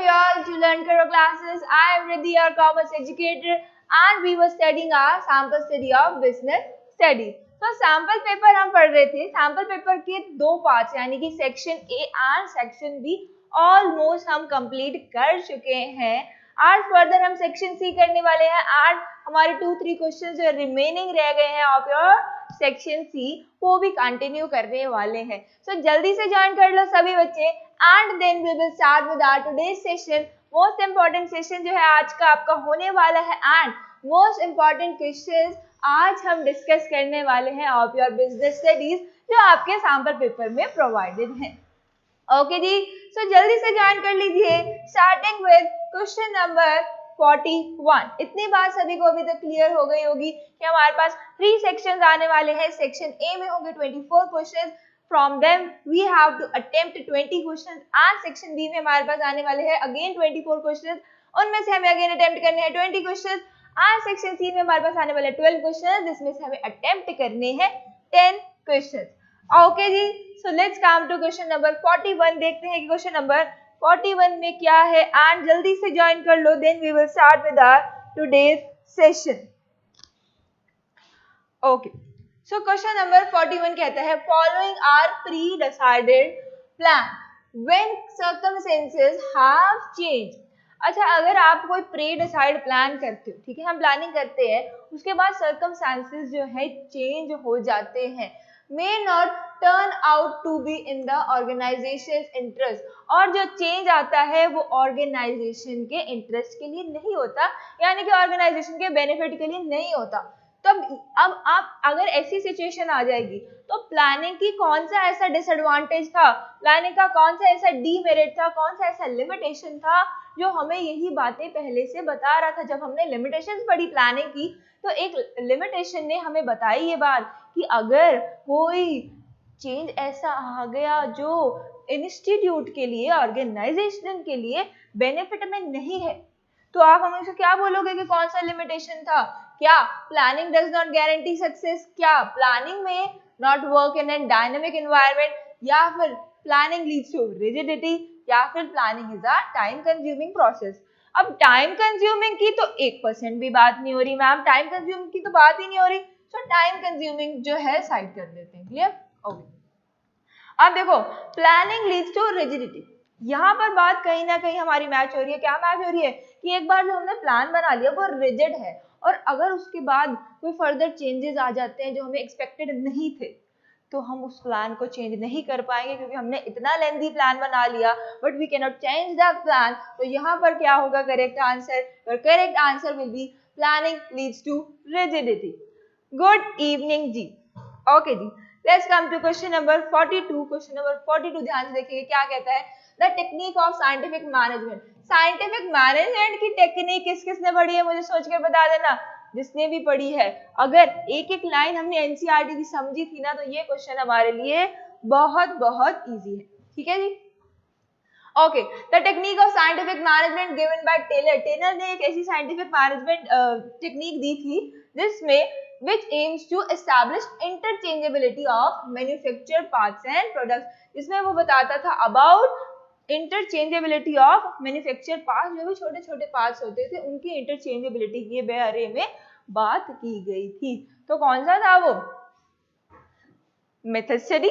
you all to Learn Karo classes. I am Riddhi, your commerce educator, and we were studying our sample study of business studies. तो sample paper हम पढ़ रहे थे. Sample paper के दो parts यानी कि section A and section be almost हम कंप्लीट कर चुके हैं. आज फर्दर हम सेक्शन सी करने वाले हैं. आज हमारे 2-3 क्वेश्चन जो रिमेनिंग रह गए हैं ऑफ योर सेक्शन सी वो भी कंटिन्यू करने वाले हैं. सो जल्दी से ज्वाइन कर लो सभी बच्चे. And then we will start with our today's session. Most important session जो है आज का आपका होने वाला है एंड मोस्ट इंपॉर्टेंट क्वेश्चंस आज हम डिस्कस करने वाले हैं ऑफ योर बिजनेस स्टडीज जो आपके सैम्पल पेपर में प्रोवाइडेड है. ओके जी, सो जल्दी से ज्वाइन कर लीजिए. Starting with question number 41. इतनी बात सभी को अभी तक क्लियर हो गई होगी कि हमारे पास 3 सेक्शंस आने वाले हैं. सेक्शन ए में होंगे 24 questions. From them we have to attempt 20 questions and section B में हमारे पास आने वाले हैं again 24 questions. उनमें से हमें again attempt करने हैं 20 questions. और section C में हमारे पास आने वाले 12 questions जिसमें से हमें attempt करने हैं 10 questions. Okay ji, so let's come to question number 41. देखते हैं कि question number 41 में क्या है and जल्दी से join कर लो. Then we will start with our today's session. Okay. So question number 41 कहता है following are pre-decided plan when circumstances have changed. अच्छा, अगर आप कोई pre-decide plan करते हो, ठीक है, हम प्लानिंग करते हैं, उसके बाद circumstances जो है चेंज हो जाते हैं, may not turn out to be in the organization's interest. और जो चेंज आता है वो ऑर्गेनाइजेशन के इंटरेस्ट के लिए नहीं होता, यानी कि ऑर्गेनाइजेशन के बेनिफिट के लिए नहीं होता. तब अब आप अगर ऐसी सिचुएशन आ जाएगी तो प्लानिंग की कौन सा ऐसा डिसएडवांटेज था, प्लानिंग का कौन सा ऐसा डीमेरिट था, कौन सा ऐसा लिमिटेशन था जो हमें यही बातें पहले से बता रहा था. जब हमने लिमिटेशंस पढ़ी प्लानिंग की तो एक लिमिटेशन ने हमें बताई ये बात कि अगर कोई चेंज ऐसा आ गया जो इंस्टीट्यूट के लिए, ऑर्गेनाइजेशन के लिए बेनिफिट में नहीं है, तो आप हमेशा क्या बोलोगे कि कौन सा लिमिटेशन था? क्या planning does not guarantee success? क्या प्लानिंग में not work in an dynamic environment? या फिर प्लानिंग लीड्स टू रिजिडिटी? या फिर planning is a time consuming process? अब टाइम कंज्यूमिंग की तो 1% भी बात नहीं हो रही मैम, टाइम कंज्यूमिंग की तो बात ही नहीं हो रही. तो टाइम कंज्यूमिंग जो है साइड कर देते हैं. क्लियर? ओके. अब देखो, प्लानिंग लीड्स टू रिजिडिटी. यहाँ पर बात कहीं ना कहीं हमारी मैच हो रही है. क्या मैच हो रही है कि एक बार जो हमने प्लान बना लिया वो रिजिड है और अगर उसके बाद कोई फर्दर चेंजेस आ जाते हैं जो हमें एक्सपेक्टेड नहीं थे तो हम उस प्लान को चेंज नहीं कर पाएंगे क्योंकि हमने इतना लेंथी प्लान बना लिया, but we can not change the plan. तो यहाँ पर क्या होगा correct answer? Correct answer will be planning leads to rigidity. Good evening ji. Okay ji, let's come to question number 42. Question number 42 ध्यान से देखिए क्या कहता है. The technique of scientific management. Scientific management की टेक्निक किस किसने पढ़ी है मुझे सोचकर बता देना. जिसने भी पढ़ी है, अगर एक एक लाइन हमने एनसीईआरटी की समझी थी ना तो ये क्वेश्चन हमारे लिए बहुत बहुत इजी है. ठीक है जी. Okay, the technique of scientific management given by Taylor. Taylor ने एक ऐसी साइंटिफिक मैनेजमेंट टेक्निक दी थी जिसमें which aims to establish interchangeability of manufactured parts and products. जिसमें वो बताता था about interchangeability of manufacture parts. जो भी छोटे छोटे पार्ट्स होते थे उनकी इंटरचेंजेबिलिटी के बारे में बात की गई थी. तो कौन सा था वो? Method study,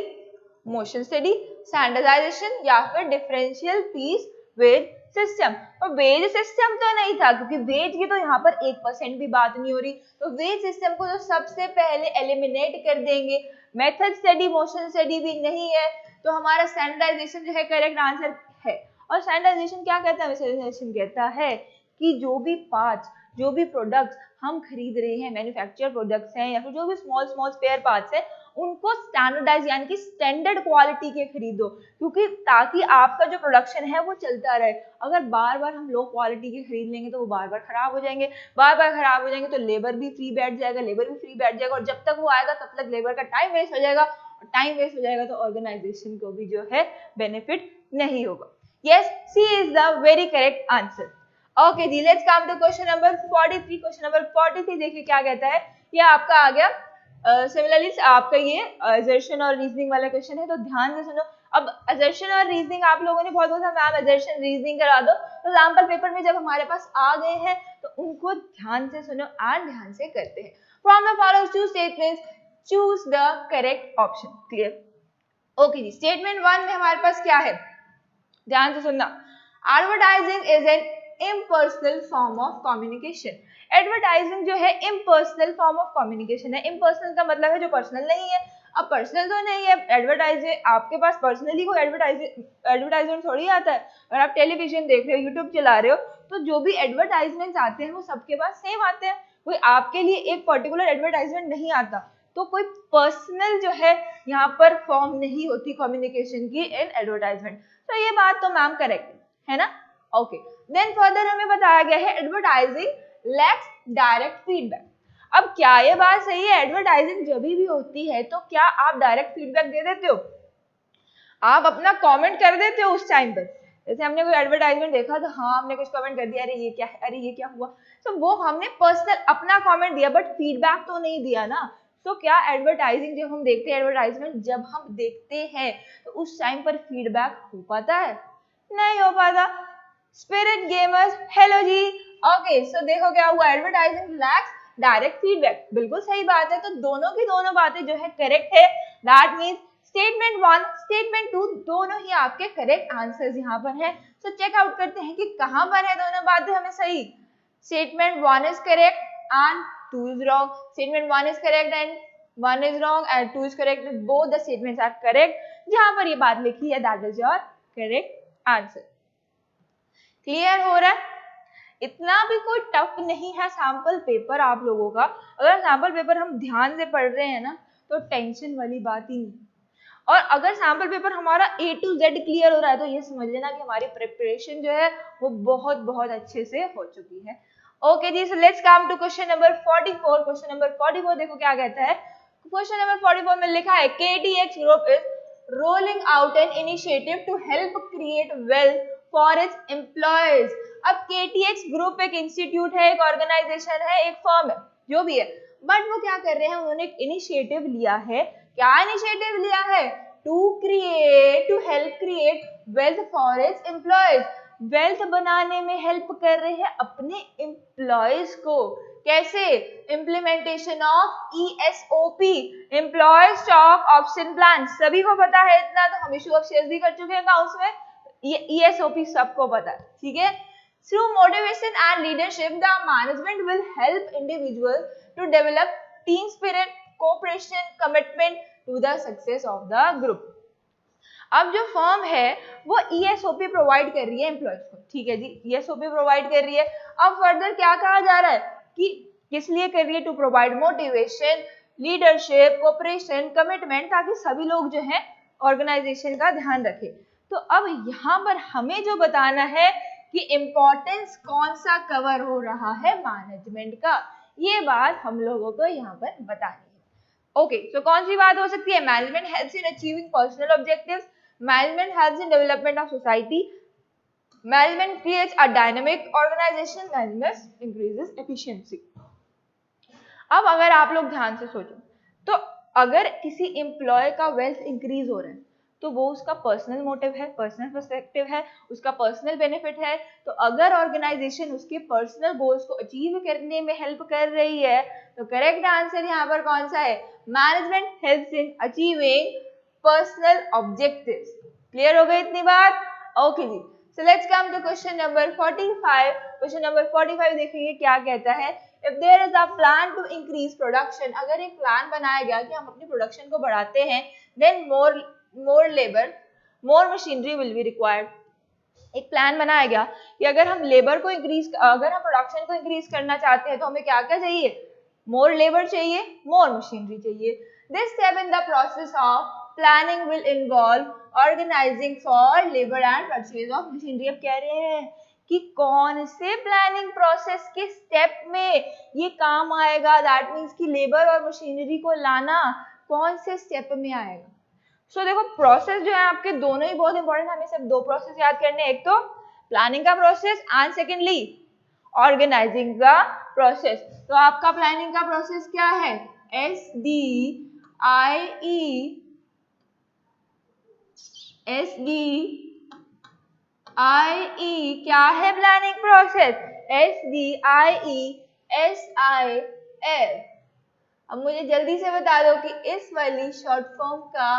motion study, standardisation या फिर डिफरेंशियल पीस वेज सिस्टम. और वेज सिस्टम तो नहीं था क्योंकि वेज की तो यहाँ पर 1% भी बात नहीं हो रही. तो वेज सिस्टम को तो सबसे पहले एलिमिनेट कर देंगे. मेथड स्टडी, मोशन स्टडी भी नहीं है तो हमारा स्टैंडर्डाइजेशन जो है करेक्ट आंसर है. और स्टैंडर्डाइजेशन क्या कहता है? स्टैंडर्डाइजेशन कहता है कि जो भी पार्ट्स, जो भी प्रोडक्ट्स हम खरीद रहे हैं, मैन्युफैक्चर प्रोडक्ट्स हैं या फिर जो भी स्मॉल स्मॉल स्पेयर पार्ट्स हैं, उनको स्टैंडर्डाइज यानी कि स्टैंडर्ड क्वालिटी के खरीदो क्योंकि ताकि आपका जो प्रोडक्शन है वो चलता रहे. अगर बार बार हम लो क्वालिटी के खरीद लेंगे तो वो बार बार खराब हो जाएंगे. बार बार खराब हो जाएंगे तो लेबर भी फ्री बैठ जाएगा, और जब तक वो आएगा तब तक लेबर का टाइम वेस्ट हो जाएगा. टाइम वेस्ट हो जाएगा तो ऑर्गेनाइजेशन को भी जो है बेनिफिट नहीं होगा. Yes, C is the very correct answer. Okay ji, let's come to question number 43. Question number 43 देखिए क्या कहता है. ये आपका आ गया सिमिलरली आपका ये असर्शन और रीजनिंग वाला क्वेश्चन है तो ध्यान से सुनो. अब असर्शन और रीजनिंग आप लोगों ने बहुत बोला मैम असर्शन रीजनिंग करा दो, तो एग्जाम्पल पेपर में जब हमारे पास आ गए हैं तो उनको ध्यान से सुनो और ध्यान से करते हैं। From the following two statements choose the correct option. Clear? Okay ji, statement 1 में हमारे पास क्या है, ध्यान से सुनना। Advertising is an impersonal form of communication. Advertising जो है इम्पर्सनल फॉर्म ऑफ कम्युनिकेशन है। इम्पर्सनल का मतलब है जो पर्सनल नहीं है। अब पर्सनल तो नहीं है, एडवर्टाइजिंग आपके पास पर्सनली कोई एडवर्टाइजमेंट थोड़ी आता है। अगर आप टेलीविजन देख रहे हो, यूट्यूब चला रहे हो, तो जो भी एडवर्टाइजमेंट आते हैं वो सबके पास सेम आते हैं। कोई आपके लिए एक पर्टिकुलर एडवर्टाइजमेंट नहीं आता। तो कोई पर्सनल जो है यहाँ पर फॉर्म नहीं होती कम्युनिकेशन की इन एडवर्टाइजमेंट। तो ये बात तो मैम करेक्ट है ना? ओके, देन फर्दर हमें बताया गया है एडवर्टाइजिंग लैक्स डायरेक्ट फीडबैक। अब क्या ये बात सही है, एडवर्टाइजिंग जब भी होती है तो क्या आप डायरेक्ट फीडबैक दे देते हो? आप अपना कमेंट कर देते हो उस टाइम पर? जैसे हमने कोई एडवर्टाइजमेंट देखा तो हाँ हमने कुछ कमेंट कर दिया, अरे ये क्या है, अरे ये क्या हुआ, तो वो हमने पर्सनल अपना कमेंट दिया, बट फीडबैक तो नहीं दिया ना। तो क्या एडवर्टाइजिंग जब हम देखते हैं, एडवर्टाइजमेंट जब हम देखते हैं तो उस टाइम पर फीडबैक हो पाता है? नहीं हो पाता। स्पिरिट गेमर्स हेलो जी। ओके, सो देखो क्या हुआ, एडवर्टाइजिंग लैक्स डायरेक्ट फीडबैक, बिल्कुल सही बात है। तो दोनों की दोनों बातें जो है करेक्ट है। दैट मीन्स स्टेटमेंट 1 स्टेटमेंट 2 दोनों ही आपके करेक्ट आंसर्स यहाँ पर है। सो चेक आउट करते हैं कि कहाँ पर है दोनों बातें हमें सही। Statement 1 is correct and 2 is wrong. Statement 1 is correct and 1 is wrong and 2 is correct. Both the statements are correct. जहाँ पर ये बात लिखी है that is your correct answer. Clear हो रहा है? इतना भी कोई टफ नहीं है सैंपल पेपर आप लोगों का। अगर सैंपल पेपर हम ध्यान से पढ़ रहे हैं ना तो टेंशन वाली बात ही नहीं। और अगर सैंपल पेपर हमारा A to Z क्लियर हो रहा है तो ये समझ लेना कि हमारी प्रिपरेशन जो है वो बहुत बहुत अच्छे से हो चुकी है। Okay ji, so let's come to question number 44। Question number 44 देखो क्या कहता है। क्वेश्चन नंबर 44 में लिखा है KTX group is rolling out an initiative to help create wealth for its employees. अब KTX ग्रुप एक इंस्टीट्यूट है, एक ऑर्गेनाइजेशन है, एक फर्म है, जो भी है, बट वो क्या कर रहे हैं, उन्होंने एक इनिशिएटिव लिया है। क्या इनिशिएटिव लिया है? To help create wealth for its employees. Wealth बनाने में हेल्प कर रहे हैं अपने एम्प्लॉयज को। कैसे? Implementation of ESOP, employee stock option plan. सभी को पता है इतना, तो हम इशू ऑफ शेयर्स भी कर चुके हैं अकाउंट्स में। ये ESOP सबको पता है, ठीक है। Through motivation and leadership, the management will help individuals to develop team spirit, cooperation, commitment to the success of the group. अब जो फर्म है वो ESOP प्रोवाइड कर रही है एम्प्लॉयज को, ठीक है जी, ESOP प्रोवाइड कर रही है। अब फर्दर क्या कहा जा रहा है कि किस लिए कर रही है? To provide motivation, leadership, cooperation, commitment, ताकि सभी लोग जो है ऑर्गेनाइजेशन का ध्यान रखें। तो अब यहाँ पर हमें जो बताना है कि इम्पोर्टेंस कौन सा कवर हो रहा है मैनेजमेंट का, ये बात हम लोगों को यहाँ पर बतानी है। ओके, तो कौन सी बात हो सकती है? Management helps in achieving personal objectives, management helps in development of society, management creates a dynamic organisation, management increases efficiency. अब अगर आप लोग ध्यान से सोचो तो अगर किसी एम्प्लॉय का वेल्थ इंक्रीज हो रहा है तो वो उसका पर्सनल मोटिव है, पर्सनल पर्सपेक्टिव है, उसका पर्सनल बेनिफिट है। तो अगर ऑर्गेनाइजेशन उसके पर्सनल गोल्स को अचीव करने में हेल्प कर रही है तो करेक्ट आंसर यहाँ पर कौन सा है? Management helps in achieving personal objectives. Clear हो गई इतनी बात? Okay ji, so let's come to question number 45। Question number 45 देखेंगे क्या कहता है। If there is a plan to increase production, अगर एक प्लान बनाया गया कि हम अपनी प्रोडक्शन को बढ़ाते हैं, then more labor, more machinery will be required. एक प्लान बनाया गया कि अगर हम लेबर को अगर हम प्रोडक्शन को इंक्रीज करना चाहते हैं तो हमें क्या क्या चाहिए? मोर लेबर चाहिए, मोर मशीनरी चाहिए। This step in the process of planning will involve organizing for labor and purchase of machinery। अब कह रहे हैं कि कौन से प्लानिंग प्रोसेस के स्टेप में ये काम आएगा, दैट मीन्स कि लेबर और मशीनरी को लाना कौन से स्टेप में आएगा। सो देखो प्रोसेस जो है आपके दोनों ही बहुत इंपॉर्टेंट, हमें सिर्फ दो प्रोसेस याद करने हैं, एक तो प्लानिंग का प्रोसेस एंड सेकेंडली ऑर्गेनाइजिंग का प्रोसेस। तो आपका प्लानिंग का प्रोसेस क्या है? SDIE SDIE क्या है प्लानिंग प्रोसेस? SDIESIL। अब मुझे जल्दी से बता दो कि इस वाली शॉर्ट फॉर्म का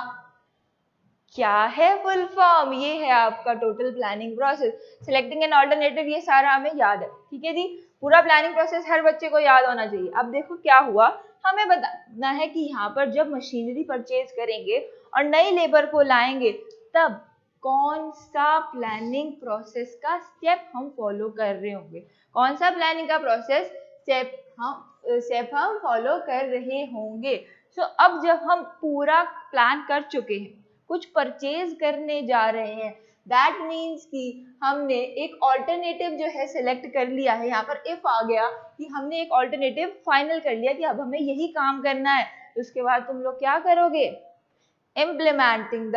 क्या है फुल फॉर्म? ये है आपका total planning process. Selecting an alternative, ये सारा हमें याद है, ठीक है जी। पूरा प्लानिंग प्रोसेस हर बच्चे को याद होना चाहिए। अब देखो क्या हुआ, हमें बताना है कि यहाँ पर जब मशीनरी परचेज करेंगे और नई लेबर को लाएंगे तब कौन सा प्लानिंग प्रोसेस का स्टेप हम फॉलो कर रहे होंगे, कौन सा प्लानिंग का प्रोसेस स्टेप हम फॉलो कर रहे होंगे। सो अब जब हम पूरा प्लान कर चुके हैं, कुछ परचेज करने जा रहे हैं, दैट मीन्स कि हमने एक ऑल्टरनेटिव जो है सिलेक्ट कर लिया है। यहाँ पर इफ आ गया कि हमने एक ऑल्टरनेटिव फाइनल कर लिया कि अब हमें यही काम करना है, तो उसके बाद तुम लोग क्या करोगे? इम्प्लीमेंटिंग द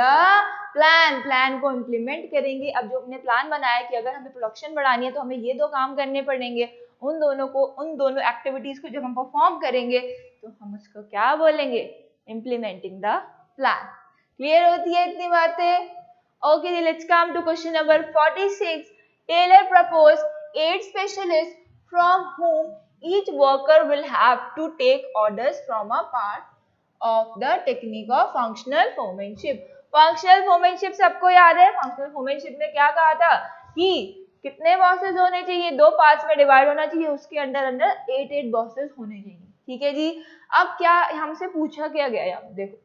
प्लान को इम्प्लीमेंट करेंगे। अब जो हमने प्लान बनाया कि अगर हमें प्रोडक्शन बढ़ानी है तो हमें ये दो काम करने पड़ेंगे, उन दोनों एक्टिविटीज को जब हम परफॉर्म करेंगे तो हम उसको क्या बोलेंगे? Implementing the plan. क्लियर होती है इतनी बातें? Okay ji, let's come to question number 46। Taylor propose 8 specialist from whom each worker will have to take orders from a part of the technique of functional foremanship। Functional foremanship सबको याद है। Functional foremanship में क्या कहा था कि कितने bosses होने चाहिए? 2 पार्ट्स में डिवाइड होना चाहिए, उसके अंदर 8 बॉसेस होने चाहिए, ठीक है जी। अब क्या हमसे पूछा क्या गया है, देखो,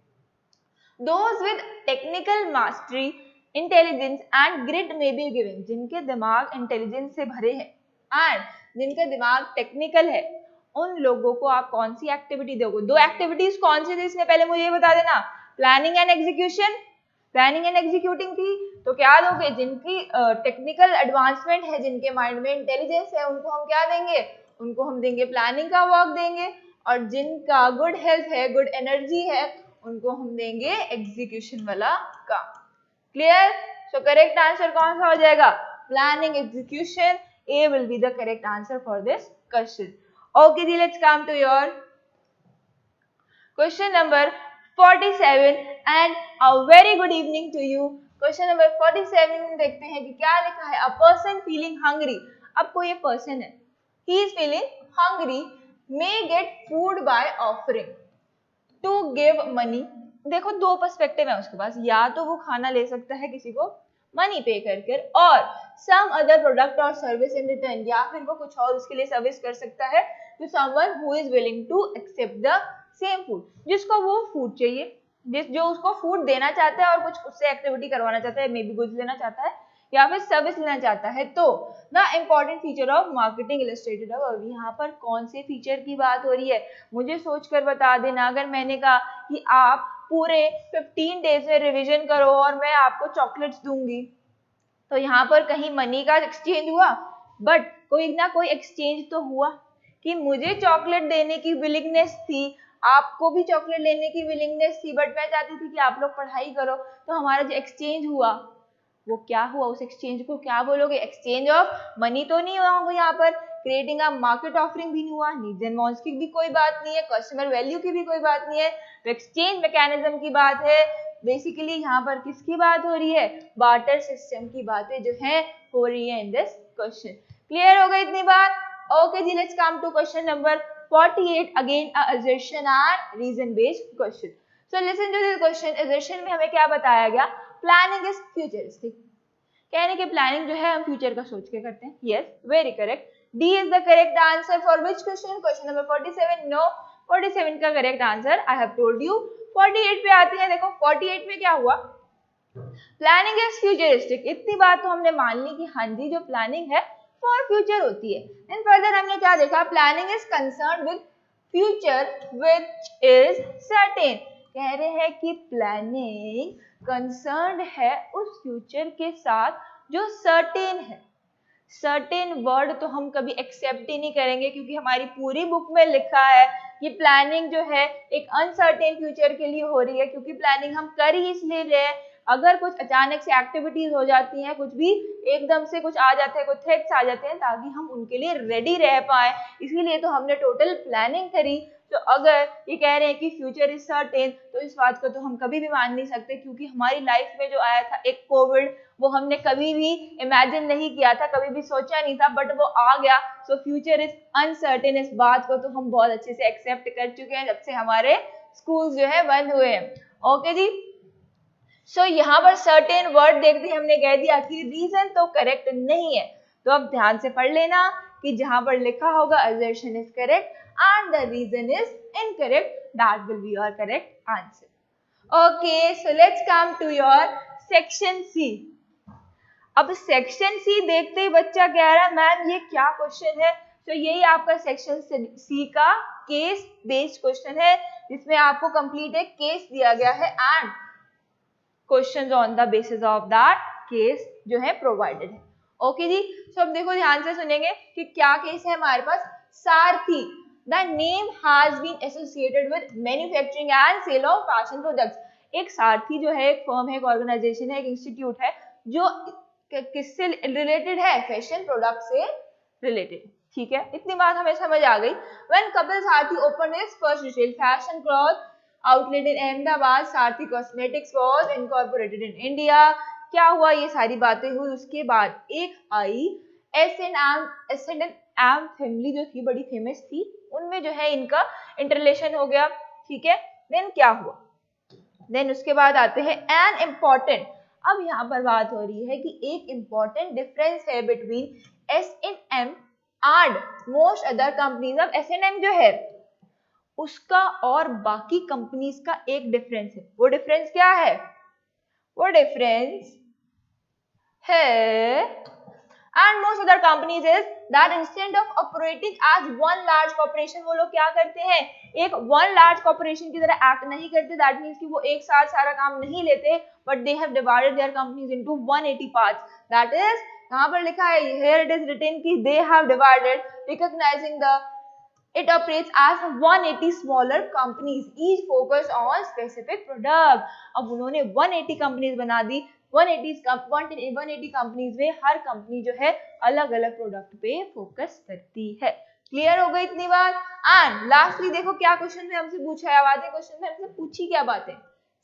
Those with technical mastery, intelligence and grit may be given। जिनके दिमाग इंटेलिजेंस से भरे हैं and जिनका दिमाग टेक्निकल है, उन लोगों को आप कौन सी एक्टिविटी दोगे? 2 एक्टिविटीज कौन सी थी इसमें पहले मुझे ये बता देना। Planning and execution, planning and executing थी, तो क्या दोगे? जिनकी टेक्निकल एडवांसमेंट है, जिनके माइंड में इंटेलिजेंस है, उनको हम क्या देंगे? उनको हम देंगे प्लानिंग का वर्क देंगे। और जिनका गुड हेल्थ है, गुड एनर्जी है, उनको हम देंगे एग्जीक्यूशन वाला काम। क्लियर? सो करेक्ट आंसर कौन सा हो जाएगा? Planning execution. A will be the correct answer for this question. Okay ji, let's come to your question number 47 and a very good evening to you. Question number 47 में देखते हैं कि क्या लिखा है। A person feeling hungry. अब कोई एक पर्सन है, he is feeling hungry, may get food by offering to give money. देखो 2 पर्सपेक्टिव है उसके पास, या तो वो खाना ले सकता है किसी को मनी पे कर, और सम अदर प्रोडक्ट और सर्विस इन रिटर्न, या फिर वो कुछ और उसके लिए सर्विस कर सकता है to someone who is willing to accept the same food. जिसको वो फूड चाहिए, जो उसको फूड देना चाहता है और कुछ उससे एक्टिविटी करवाना चाहता है, मे बी गुड्स लेना चाहता है या फिर सर्विस लेना चाहता है। तो the important feature of marketing illustrated. अब यहाँ पर कौन से फीचर की बात हो रही है, मुझे सोच कर बता देना। अगर मैंने कहा कि आप पूरे 15 डेज में रिवीजन करो और मैं आपको चॉकलेट्स दूंगी, तो यहाँ पर कहीं मनी का एक्सचेंज हुआ, बट कोई ना कोई एक्सचेंज तो हुआ कि मुझे चॉकलेट देने की विलिंगनेस थी, आपको भी चॉकलेट लेने की विलिंगनेस थी, बट मैं चाहती थी कि आप लोग पढ़ाई करो। तो हमारा जो एक्सचेंज हुआ वो क्या हुआ? उस एक्सचेंज को क्या बोलोगे? एक्सचेंज ऑफ मनी तो नहीं हुआ यहाँ पर। क्रिएटिंग अ मार्केट ऑफरिंग भी नहीं हुआ, नीड्स एंड वांट्स की भी कोई बात नहीं है, कस्टमर वैल्यू की भी कोई बात नहीं है, तो एक्सचेंज मैकेनिज्म की बात है। बेसिकली यहाँ पर किसकी बात हो रही है? बार्टर सिस्टम की बातें जो है हो रही है इन दिस क्वेश्चन। क्लियर हो गई इतनी बात? Okay ji, let's come to question number 48, again a assertion and reason based question. So listen to this question. assertion में हमें क्या बताया गया? Planning is futuristic. कहने की प्लानिंग जो है हम फ्यूचर का सोच के करते हैं। Yes, very correct. D is the correct answer for which question? Question number 47। No, 47 का correct answer I have told you. 48 पे आती है। देखो 48 में क्या हुआ? Planning is futuristic. इतनी बात तो हमने मान ली कि हाँ जी, जो प्लानिंग है फॉर फ्यूचर होती है। देन फर्दर हमने क्या देखा? Planning is concern with future which is certain. कह रहे हैं कि प्लानिंग कंसर्न है उस फ्यूचर के साथ जो सर्टेन है। सर्टेन वर्ड तो हम कभी एक्सेप्ट ही नहीं करेंगे, क्योंकि हमारी पूरी बुक में लिखा है कि प्लानिंग जो है एक अनसर्टेन फ्यूचर के लिए हो रही है, क्योंकि प्लानिंग हम कर ही इसलिए रहे हैं। अगर कुछ अचानक से एक्टिविटीज हो जाती हैं, कुछ भी एकदम से कुछ आ जाते हैं, कुछ थ्रेट्स आ जाते हैं, ताकि हम उनके लिए रेडी रह पाए, इसीलिए तो हमने टोटल प्लानिंग करी। तो अगर ये कह रहे हैं कि फ्यूचर इज सर्टेन, तो इस बात को तो हम कभी भी मान नहीं सकते, क्योंकि हमारी लाइफ में जो आया था एक कोविड, वो हमने कभी भी इमेजिन नहीं किया था, कभी भी सोचा नहीं था, बट वो आ गया। सो फ्यूचर इज अनसर्टेन, इस बात को तो हम बहुत अच्छे से एक्सेप्ट कर चुके हैं जब से हमारे स्कूल जो है बंद हुए हैं। ओके जी, सो यहाँ पर सर्टेन वर्ड देखते ही हमने कह दिया कि रीजन तो करेक्ट नहीं है, तो अब ध्यान से पढ़ लेना कि जहां पर लिखा होगा assertion is correct and the reason is incorrect, that will be your correct answer. Okay, so let's come to your section C. अब सेक्शन सी देखते ही बच्चा कह रहा है मैम ये क्या क्वेश्चन है, तो यही आपका सेक्शन सी का केस बेस्ड क्वेश्चन है, जिसमें आपको कंप्लीट एक केस दिया गया है and questions on the basis of that case जो है प्रोवाइडेड है। ओके जी, तो अब देखो ध्यान से सुनेंगे कि क्या केस है हमारे पास। Saarthi, the name has been associated with manufacturing and sale of fashion products. एक सारथी जो है एक फर्म है, एक ऑर्गेनाइजेशन है, एक इंस्टीट्यूट है जो किससे रिलेटेड है, फैशन प्रोडक्ट से रिलेटेड। ठीक है, इतनी बात हमें समझ आ गई। When Kapil Sarathi open his first retail fashion cloth outlet in Ahmedabad, Sarathi cosmetics was incorporated in India. क्या हुआ, ये सारी बातें हुई, उसके बाद एक आई एस&एम फैमिली जो थी बड़ी फेमस थी, उनमें जो है इनका इंटरलेशन हो गया। ठीक है, देन क्या हुआ, देन उसके बाद आते हैं एन इम्पॉर्टेंट। अब यहाँ पर बात हो रही है कि एक इम्पॉर्टेंट डिफरेंस है between S and M and most other companies. अब एस&एम जो है उसका और बाकी कंपनीज का एक डिफरेंस है, वो डिफरेंस क्या है, वो डिफरेंस है and most other companies is that instead of operating as one large corporation, वो लोग क्या करते हैं, एक one large corporation की तरह एक्ट नहीं करते। that means कि वो एक साथ सारा काम नहीं लेते, but they have divided their companies into 180 parts। that is, यहाँ पर लिखा है, here it is written कि they have divided, recognizing the it operates as 180 smaller companies, each focus on specific product। अब उन्होंने 180 कंपनीज बना दी, 180 कंपनीज में हर company जो है अलग अलग प्रोडक्ट पे फोकस करती है। क्लियर हो गई इतनी बात। एंड लास्टली देखो क्या क्वेश्चन में हमसे पूछा है, आवाज़ें क्वेश्चन में हमसे पूछी क्या बातें।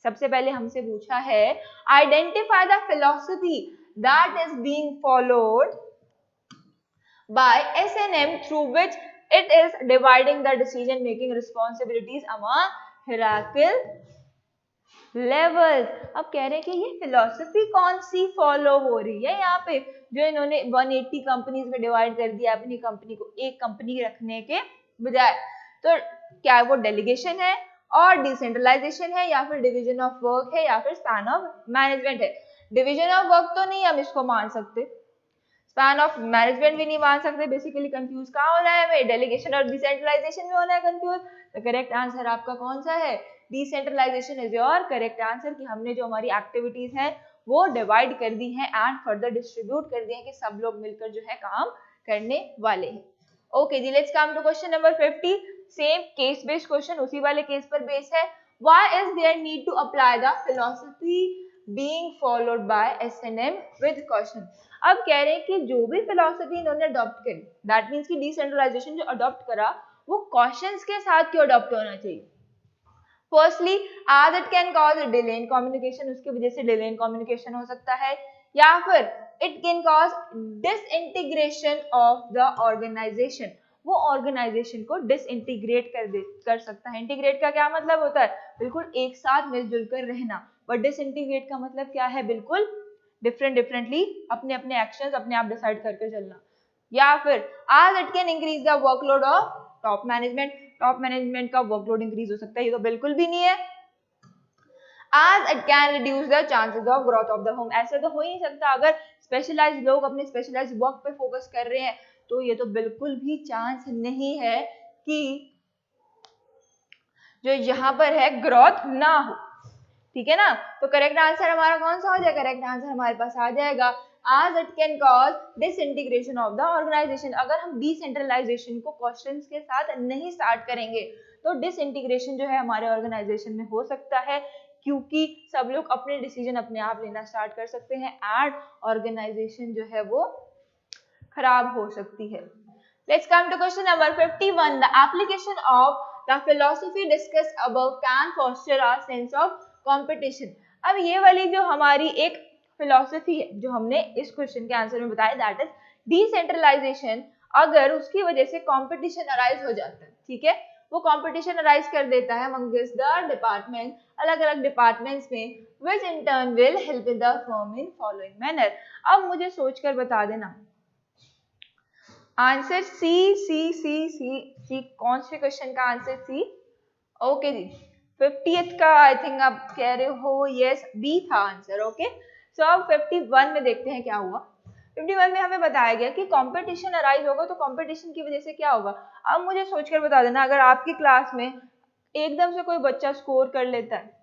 सबसे पहले हमसे पूछा है identify the philosophy that is being followed by S and M through which it is dividing the decision making responsibilities among hierarchical levels। अब कह रहे हैं कि ये फिलॉसफी कौन सी फॉलो हो रही है यहाँ पे, जो इन्होंने 180 कंपनीज में डिवाइड कर दिया अपनी कंपनी को, एक कंपनी रखने के बजाय। तो क्या वो डेलीगेशन है और डिसेंट्रलाइजेशन है, या फिर डिवीजन ऑफ वर्क है, या फिर स्पैन ऑफ मैनेजमेंट है। डिवीजन ऑफ वर्क तो नहीं हम इसको मान सकते, स्पैन ऑफ मैनेजमेंट भी नहीं मान सकते। बेसिकली कंफ्यूज कहाँ होना है हमें, डेलीगेशन और डिसेंट्रलाइजेशन में होना है कंफ्यूज। तो करेक्ट आंसर आपका कौन सा है, decentralisation is your correct answer, कि हमने जो हमारी एक्टिविटीज हैं वो डिवाइड कर दी हैं एंड फर्दर डिस्ट्रीब्यूट कर दिए हैं कि सब लोग मिलकर जो है काम करने वाले हैं। Okay ji, let's come to question number 50। Same case based question, उसी वाले केस पर बेस है। Why is there need to apply the philosophy being followed by S and M with caution. अब कह रहे हैं कि जो भी फिलॉसफी इन्होंने अडॉप्ट करी, दैट मीन्स कि डिसेंट्रलाइजेशन जो अडॉप्ट करा वो कॉशंस के साथ क्यों अडॉप्ट होना चाहिए। Firstly as it can cause delay in communication, उसकी वजह से डिले इन कम्युनिकेशन हो सकता है, या फिर it can cause disintegration of the organisation, वो ऑर्गेनाइजेशन को डिसइंटीग्रेट कर सकता है। इंटीग्रेट का क्या मतलब होता है, बिल्कुल एक साथ मिलजुल कर रहना, बट डिसइंटीग्रेट का मतलब क्या है, बिल्कुल डिफरेंटली अपने अपने एक्शंस अपने आप डिसाइड करके चलना। या फिर as it can increase the workload of top management, top management का वर्कलोड इंक्रीज हो सकता है, ये तो बिल्कुल भी नहीं है। As it can reduce the chances of growth of the home, ऐसे तो हो ही नहीं सकता, अगर स्पेशलाइज्ड लोग अपने स्पेशलाइज्ड वर्क पे फोकस कर रहे हैं तो ये तो बिल्कुल भी चांस नहीं है कि जो यहाँ पर है ग्रोथ ना हो। ठीक है ना, तो करेक्ट आंसर हमारा कौन सा हो जाएगा, करेक्ट आंसर हमारे पास आ जाएगा as it can cause disintegration of the organization। अगर हम डिसेंट्रलाइजेशन को क्वेश्चंस के साथ नहीं स्टार्ट करेंगे तो डिसइंटीग्रेशन जो है हमारे ऑर्गेनाइजेशन में हो सकता है, क्योंकि सब लोग अपने डिसीजन अपने आप लेना स्टार्ट कर सकते हैं एंड ऑर्गेनाइजेशन जो है वो खराब हो सकती है। Let's come to question number 51. The application of the philosophy discuss above can foster a sense of competition. अब ये वाली जो हमारी एक फिलोसफी है जो हमने इस क्वेश्चन के आंसर में बताया, दैट इज डिसेंट्रलाइजेशन, अगर उसकी वजह से कंपटीशन अराइज हो जाता है, ठीक है, वो कंपटीशन अराइज कर देता है अमंगस्ट द डिपार्टमेंट, अलग अलग डिपार्टमेंट्स में, which in turn will help the firm in following manner। अब मुझे सोचकर बता देना आंसर सी सी सी सी सी, कौन से क्वेश्चन का आंसर सी? ओके जी, 50th का आई थिंक आप कह रहे हो, यस बी था आंसर। ओके, सो अब 51 में देखते हैं क्या हुआ। 51 में हमें बताया गया कि कंपटीशन अराइज होगा, तो कंपटीशन की वजह से क्या होगा। अब मुझे सोचकर बता देना, अगर आपकी क्लास में एकदम से कोई बच्चा स्कोर कर लेता है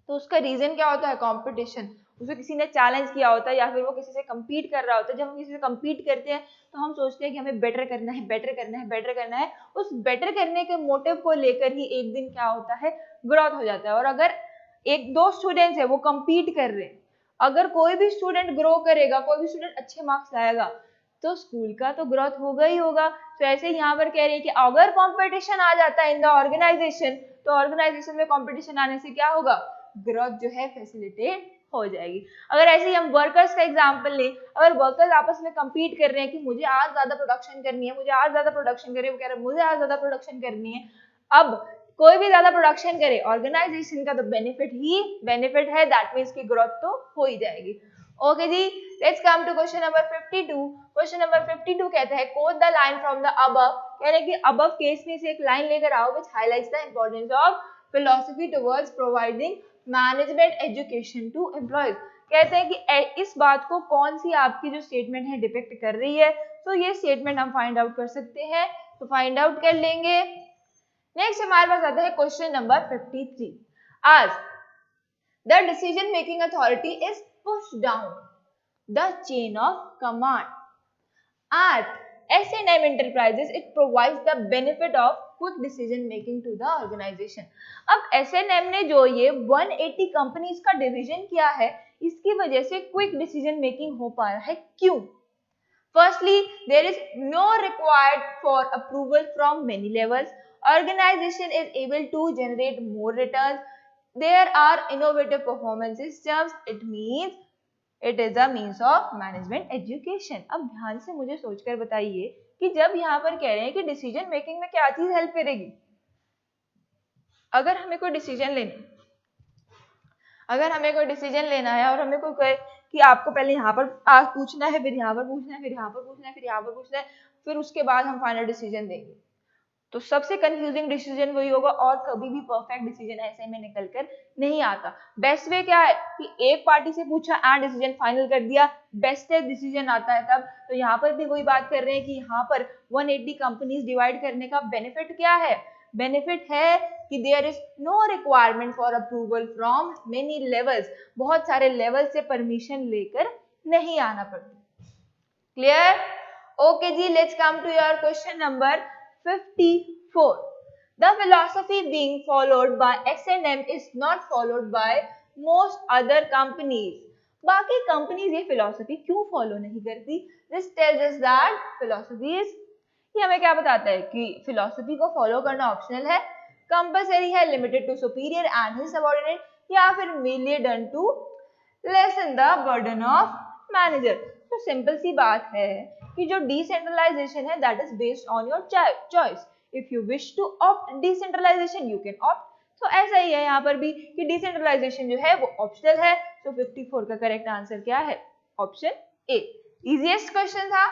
तो उसका रीजन क्या होता है? कंपटीशन। उसे किसी ने चैलेंज किया होता है या फिर वो किसी से कम्पीट कर रहा होता है। जब हम किसी से कम्पीट करते हैं तो हम सोचते हैं कि हमें बेटर करना है, बेटर करना है, बेटर करना है। उस बेटर करने के मोटिव को लेकर ही एक दिन क्या होता है, ग्रोथ हो जाता है। और अगर एक दो स्टूडेंट्स है वो कम्पीट कर रहे हैं, अगर कोई भी स्टूडेंट ग्रो करेगा, कोई भी स्टूडेंट अच्छे मार्क्स लाएगा, तो स्कूल का तो ग्रोथ होगा ही होगा। तो ऐसे यहाँ पर कह रही है कि अगर कंपटीशन आ जाता है इन द ऑर्गेनाइजेशन, तो ऑर्गेनाइजेशन में कंपटीशन आने से क्या होगा, ग्रोथ जो है फैसिलिटेट हो जाएगी। अगर ऐसे ही हम वर्कर्स का एग्जांपल लें, अगर वर्कर्स आपस में compete कर रहे हैं कि मुझे आज ज्यादा प्रोडक्शन करनी है, मुझे आज ज्यादा प्रोडक्शन करनी है, वो कह रहे हैं मुझे आज ज्यादा प्रोडक्शन करनी है, अब कोई भी ज्यादा प्रोडक्शन करे, ऑर्गेनाइजेशन का तो बेनिफिट ही बेनिफिट है, दैट मीन्स की ग्रोथ तो हो ही जाएगी। Okay ji, let's come to question number 52। Question number 52 कहता है quote the line from the above, कह रहे हैं कि अबव केस में से एक लाइन लेकर आओ which highlights the importance of philosophy towards providing management education to employees। कहते हैं कि इस बात को कौन सी आपकी जो स्टेटमेंट है डिपिक्ट कर रही है, तो ये स्टेटमेंट हम फाइंड आउट कर सकते हैं, तो फाइंड आउट कर लेंगे। नेक्स्ट हमारे पास आता है क्वेश्चन नंबर 53। आज the decision making authority is pushed down the chain of command at S&M Enterprises, it provides the benefit of quick decision making to the organization। अब S&M ने जो ये 180 कंपनीज का डिवीजन किया है, इसकी वजह से क्विक डिसीजन मेकिंग हो पाया है। क्यों? Firstly, there is no required for approval from many levels. Organization is able to generate more returns. There are innovative performance systems. It means it is a means of management education. अब ध्यान से मुझे सोचकर बताइए कि जब यहाँ पर कह रहे हैं कि डिसीजन मेकिंग में क्या चीज हेल्प करेगी, अगर हमें कोई डिसीजन लेना है और हमें कोई कहे कि आपको पहले यहाँ पर पूछना है, फिर यहाँ पर पूछना है, फिर यहाँ पर पूछना है, फिर यहाँ पर पूछना है, फिर उसके बाद हम फाइनल डिसीजन देंगे, तो सबसे कंफ्यूजिंग डिसीजन वही होगा और कभी भी परफेक्ट डिसीजन ऐसे में निकल कर नहीं आता। बेस्ट वे क्या है कि एक पार्टी से पूछा एंड डिसीजन फाइनल कर दिया, बेस्ट डिसीजन आता है तब। तो यहाँ पर भी वही बात कर रहे हैं कि यहाँ पर 180 कंपनीज डिवाइड करने का बेनिफिट क्या है, बेनिफिट है कि there is no requirement for approval from many levels, बहुत सारे लेवल से परमिशन लेकर नहीं आना पड़ता। Clear? Okay ji, let's come to your question number 54. The philosophy being followed by S&M is not followed by most other companies. बाकी companies ये philosophy क्यों फॉलो नहीं करती? This tells us that philosophy is, ये हमें क्या बताता है कि फिलोसफी को फॉलो करना ऑप्शनल है, कंपलसरी है, limited to superior and his subordinate, या फिर mainly done to lessen the burden of manager. तो सिंपल सी बात है कि जो डिसेंट्रलाइजेशन है that is based on your choice. If you wish to opt decentralisation you can opt. तो ऐसा ही है यहाँ पर भी कि डिसेंट्रलाइजेशन जो है वो ऑप्शनल है। तो 54 का करेक्ट आंसर क्या है? Option A. इजीएस्ट क्वेश्चन था।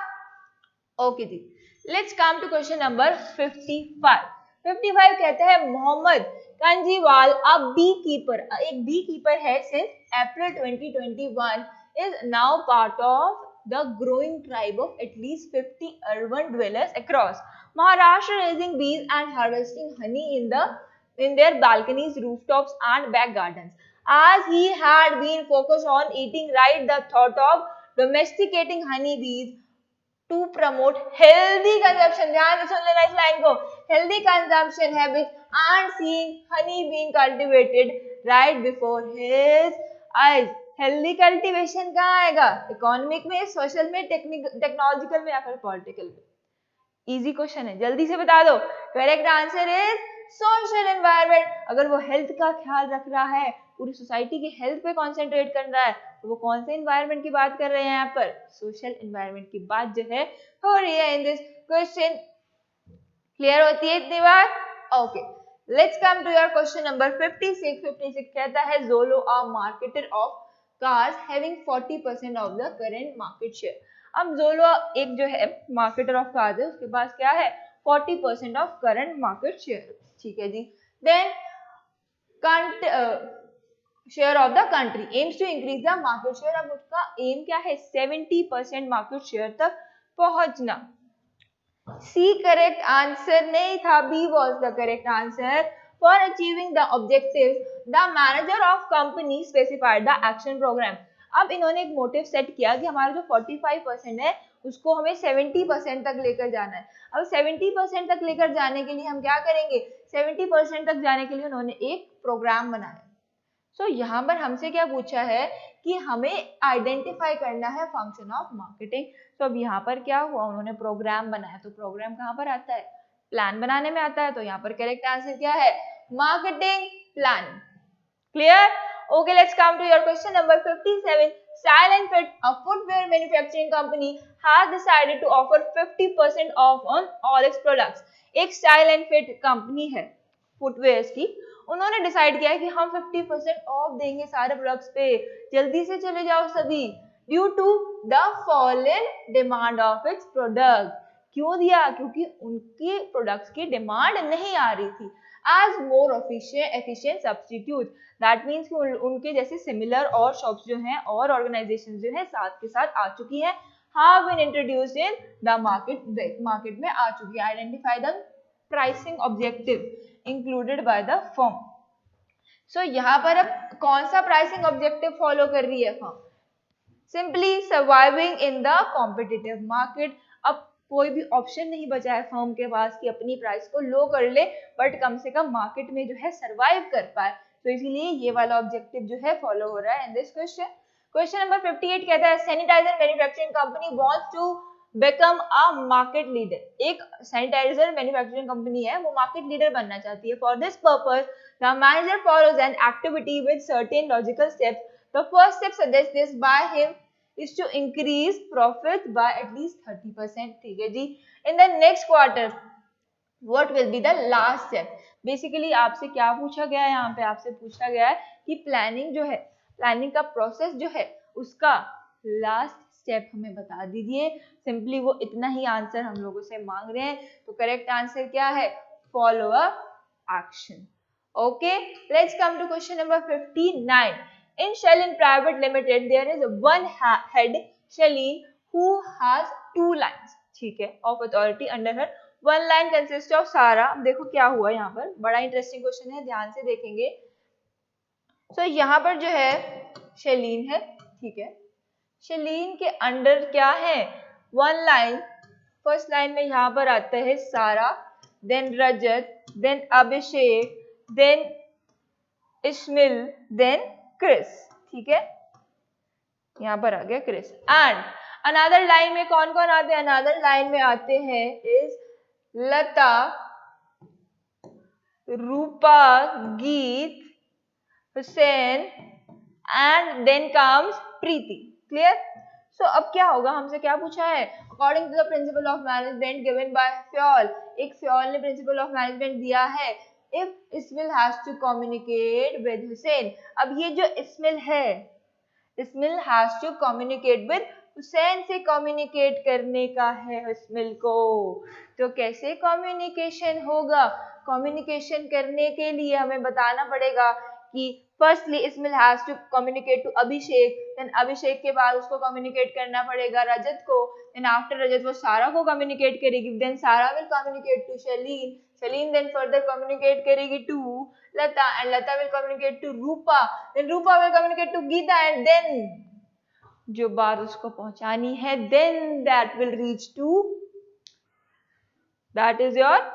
Okay ji, let's come to question number 55। 55 कहते हैं Mohammed Kanjiwal a bee keeper, एक बी कीपर है since April 2021, is now part of the growing tribe of at least 50 urban dwellers across Maharashtra, raising bees and harvesting honey in their balconies, rooftops and back gardens. As he had been focused on eating right, the thought of domesticating honey bees to promote healthy consumption, ध्यान से सुन लेना इस line को, healthy consumption habits and seeing honey being cultivated right before his eyes। Healthy cultivation कहाँ आएगा? Economic में, social में, technological में या फिर पॉलिटिकल में? इजी क्वेश्चन है, जल्दी से बता दो। Correct answer is social environment, अगर वो हेल्थ का ख्याल रख रहा है, पूरी सोसाइटी की हेल्थ पे कॉन्सेंट्रेट कर रहा है, तो वो कौन से एनवायरनमेंट की बात कर रहे हैं यहाँ पर? सोशल एनवायरनमेंट की बात जो है हो रही है इन दिस क्वेश्चन। क्लियर होती है इतनी बात? Okay, let's come to your question number 56। 56 कहता है Zolo a marketer of cars having 40% of the current market share। अब Zolo एक जो है मार्केटर ऑफ कार्स है, उसके पास क्या है? 40% ऑफ करंट मार्केट शेयर। ठीक है जी। Then share of the country aims to increase the market share. अब उसका एम क्या है? 70% मार्केट शेयर तक पहुंचना। सी करेक्ट आंसर नहीं था, B was the correct answer. For achieving the objective the manager of company specified the action programme. अब इन्होंने एक मोटिव सेट किया कि हमारा जो 45% है उसको हमें 70% तक लेकर जाना है। अब 70% तक लेकर जाने के लिए हम क्या करेंगे? 70% तक जाने के लिए उन्होंने एक प्रोग्राम बनाया। सो यहाँ पर हमसे क्या पूछा है कि हमें आइडेंटिफाई करना है फंक्शन ऑफ मार्केटिंग। तो अब यहाँ पर क्या हुआ? उन्होंने प्रोग्राम बनाया, तो प्रोग्राम कहाँ पर आता है? प्लान बनाने में आता है। तो यहाँ पर करेक्ट आंसर क्या है? Marketing plan. Clear? Okay, let's come to your question number 57। Style and Fit, a footwear manufacturing company, has decided to offer 50% off on all its products। एक Style and Fit कंपनी है footwears की, उन्होंने decide किया है कि हम 50% of देंगे सारे प्रोडक्ट्स पे, जल्दी से चले जाओ सभी। Due to the fallen demand of its product. क्यों दिया? क्योंकि उनके प्रोडक्ट्स की डिमांड नहीं आ रही थी। As more efficient substitute, that means कि उनके जैसे सिमिलर और शॉप्स जो हैं और ऑर्गेनाइजेशन जो है साथ के साथ आ चुकी हैं, have been introduced in the market में आ चुकी है। Identify the pricing objective included by the firm. So यहाँ पर अब कौन सा प्राइसिंग ऑब्जेक्टिव फॉलो कर रही है firm? Simply surviving in the competitive market. अब कोई भी ऑप्शन नहीं बचा है फर्म के पास कि अपनी प्राइस को लो कर ले, बट कम से कम मार्केट में जो है सर्वाइव कर पाए। तो इसीलिए ये वाला ऑब्जेक्टिव जो है फॉलो हो रहा है in this question. Question number 58 कहता है sanitiser manufacturing company wants to become a market leader. एक सैनिटाइजर मैन्युफैक्चरिंग कंपनी है, वो मार्केट लीडर बनना चाहती है। For this purpose the manager follows an activity with certain logical steps. The first step suggested this by him is to increase profit by at least 30%। ठीक है जी। In the next quarter what will be the last step? Basically आपसे क्या पूछा गया है? यहाँ पे आपसे पूछा गया है कि प्लानिंग जो है, प्लानिंग का प्रोसेस जो है उसका लास्ट स्टेप हमें बता दीजिए। सिंपली वो इतना ही आंसर हम लोगों से मांग रहे हैं। तो करेक्ट आंसर क्या है? Follow up action. Okay, let's come to question number 59। In Shalin Private Limited, there is one head Shalin who has 2 lines, ठीक है, of authority under her। One line consists of Sara। देखो क्या हुआ यहाँ पर, बड़ा इंटरेस्टिंग क्वेश्चन है, ध्यान से देखेंगे। तो यहाँ पर जो है शैलीन है, ठीक है, शैलीन के अंडर क्या है? 1 लाइन। फर्स्ट लाइन में यहाँ पर आता है सारा, देन रजत, देन अभिषेक, देन इस्मिल, देन क्रिस। ठीक है, यहाँ पर आ गया क्रिस। एंड अनदर लाइन में कौन कौन आते हैं? अनदर लाइन में आते हैं is Lata, Rupa, Geet, Hussain and then comes Preeti. Clear? So अब क्या होगा? हमसे क्या पूछा है? According to the principle of management given by Fayol, एक फ्योल ने प्रिंसिपल ऑफ मैनेजमेंट दिया है। If Ismail has to communicate with Hussein, अब ये जो इस्मिल है, इस्मिल has to communicate with Hussain से कम्युनिकेट करने का है इस्मिल को। तो कैसे कम्युनिकेशन होगा? कम्युनिकेशन करने के लिए हमें बताना पड़ेगा कि firstly Ismail has to communicate to Abhishek, then Abhishek के बाद उसको कम्युनिकेट करना पड़ेगा रजत को, देन आफ्टर रजत वो सारा को कम्युनिकेट करेगी, then Sara will communicate to Shaileen, Shaileen then further communicate करेगी to Lata, and Lata will communicate to Rupa, then Rupa will communicate to Geeta, and then जो बात उसको पहुंचानी है, then that will reach to, that is your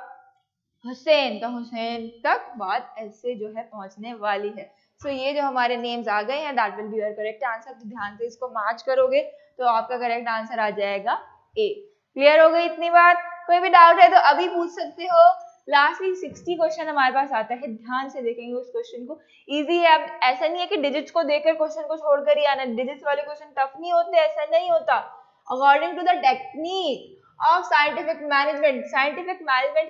Hussain. तो हुसैन तक बात ऐसे जो है पहुंचने वाली है। सो ये जो हमारे नेम्स आ गए हैं, that will be your correct answer. तो ध्यान से इसको मैच करोगे तो आपका करेक्ट आंसर आ जाएगा ए। क्लियर हो गई इतनी बात? कोई भी डाउट है तो अभी पूछ सकते हो, लास्टली 60 क्वेश्चन हमारे पास आता है, ध्यान से देखेंगे उस क्वेश्चन को, इजी है। अब ऐसा नहीं है कि डिजिट्स को देखकर क्वेश्चन को छोड़कर ही आना, डिजिट्स वाले क्वेश्चन टफ नहीं होते, ऐसा नहीं होता। According to the technique of scientific management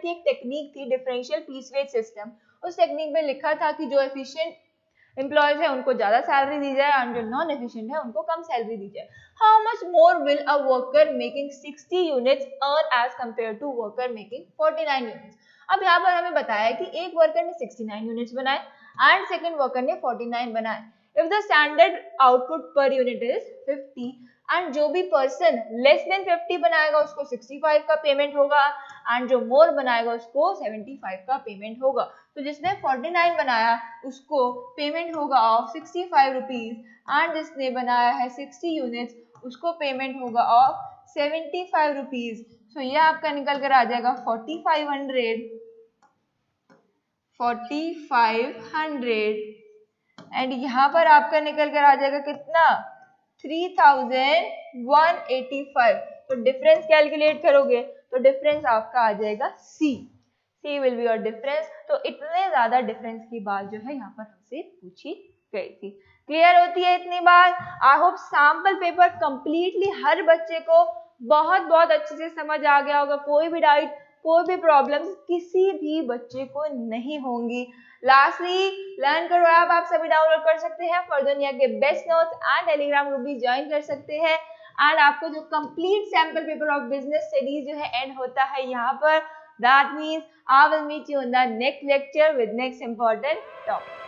की एक टेक्निक थी डिफरेंशियल पीसवेज सिस्टम, उस टेक्निक में लिखा था कि जो एफिशिएंट एम्प्लॉयज है उनको ज्यादा सैलरी दी जाए और जो नॉन एफिशिएंट है उनको कम सैलरी दी जाए। How much more will a worker making 60 units earn as compare to worker making 49 units. अब यहाँ पर हमें बताया कि एक वर्कर ने 69 यूनिट्स बनाए एंड सेकंड वर्कर ने 49 बनाए। If the standard output per unit is 50 and जो भी पर्सन लेस देन 50 बनाएगा उसको 65 का पेमेंट होगा एंड जो मोर बनाएगा उसको 75 का पेमेंट होगा। तो जिसने 49 बनाया उसको पेमेंट होगा ऑफ 65 रुपीज एंड जिसने बनाया है 60 यूनिट्स उसको पेमेंट होगा ऑफ 75 रुपीज। सो ये आपका निकल कर आ जाएगा 4500 एंड यहाँ पर आपका निकल कर आ जाएगा कितना 3185। तो डिफरेंस कैलकुलेट करोगे तो डिफरेंस आपका आ जाएगा सी विल बी योर डिफरेंस। तो इतने ज्यादा डिफरेंस की बात जो है यहाँ पर हमसे पूछी गई थी। क्लियर होती है इतनी बात? I hope sample paper completely हर बच्चे को बहुत अच्छे से समझ आ गया होगा, कोई भी डाउट कोई भी प्रॉब्लम किसी भी बच्चे को नहीं होंगी। लास्टली लर्न करो ऐप आप सभी डाउनलोड कर सकते हैं, फॉर के best notes and Telegram group भी ज्वाइन कर सकते हैं एंड आपको जो complete sample paper of business studies जो है एंड होता है यहाँ पर। That means I will meet you in the next lecture with next important topic.